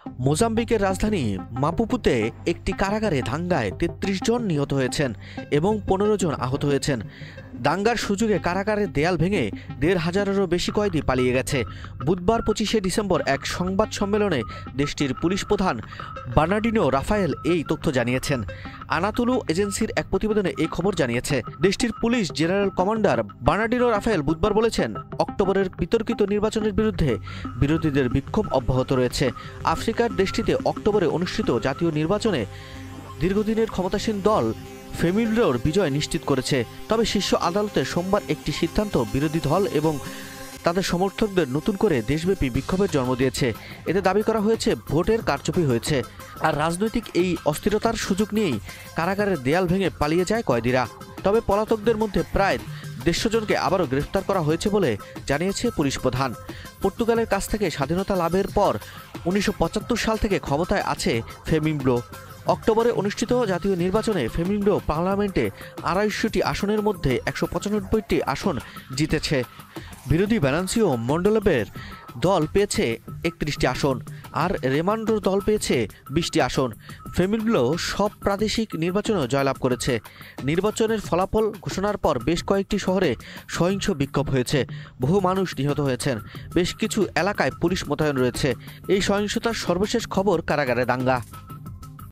মোজাম্বিকের রাজধানী মাপুপুতে একটি কারাগারে দাঙ্গায় ৩৩ জন নিহত হয়েছেন এবং ১৫ জন আহত হয়েছেন। দাঙ্গার সুযোগে কারাগারের দেয়াল ভেঙে ১৫০০-এরও বেশি কয়েদি পালিয়ে গেছে। বুধবার ২৫শে ডিসেম্বর এক সংবাদ সম্মেলনে দেশটির পুলিশ প্রধান বার্নার্ডিনো রাফায়েল এই তথ্য জানিয়েছেন। আনাতুলু এজেন্সির এক প্রতিবেদনে এই খবর জানিয়েছে। দেশটির police general commander Bernardino Rafael বুধবার বলেছেন, অক্টোবরের বিতর্কিত নির্বাচনের বিরুদ্ধে বিরোধীদের বিক্ষোভ অব্যাহত রয়েছে। আফ্রিকার দেশটিতে অক্টোবরে অনুষ্ঠিত জাতীয় নির্বাচনে দীর্ঘদিনের ক্ষমতাসীন দল ফেমিলডোর বিজয় নিশ্চিত করেছে। তবে শীর্ষ আদালতে সোমবার একটি সিদ্ধান্ত বিরোধী দল এবং তাদের সমর্থকদের নতুন করে দেশব্যাপী বিক্ষোভের জন্ম দিয়েছে। এতে দাবি করা হয়েছে ভোটের কারচুপি হয়েছে। আর রাজনৈতিক এই অস্থিরতার সুযোগ নিয়েই কারাগারের দেয়াল ভেঙে পালিয়ে যায় কয়েদিরা। তবে পলাতকদের মধ্যে প্রায় ১৫০ জনকে আবারও গ্রেফতার করা হয়েছে বলে জানিয়েছে পুলিশ প্রধান। পর্তুগালের কাছ থেকে স্বাধীনতা লাভের পর ১৯৭৫ সাল থেকে ক্ষমতায় আছে ফেমিলডো। অক্টোবরে অনুষ্ঠিত জাতীয় নির্বাচনে ফেমিলডো পার্লামেন্টে ২৫০টি আসনের মধ্যে ১৯৫টি আসন জিতেছে। বিরোধী ভ্যানান্সিও মন্ডলেবের দল পেয়েছে ৩১টি আসন, আর রেমান্ডোর দল পেয়েছে ২০টি আসন। ফেমিলডো সব প্রাদেশিক নির্বাচনেও জয়লাভ করেছে। নির্বাচনের ফলাফল ঘোষণার পর বেশ কয়েকটি শহরে সহিংস বিক্ষোভ হয়েছে। বহু মানুষ নিহত হয়েছেন। বেশ কিছু এলাকায় পুলিশ মোতায়েন রয়েছে। এই সহিংসতার সর্বশেষ খবর কারাগারে দাঙ্গা।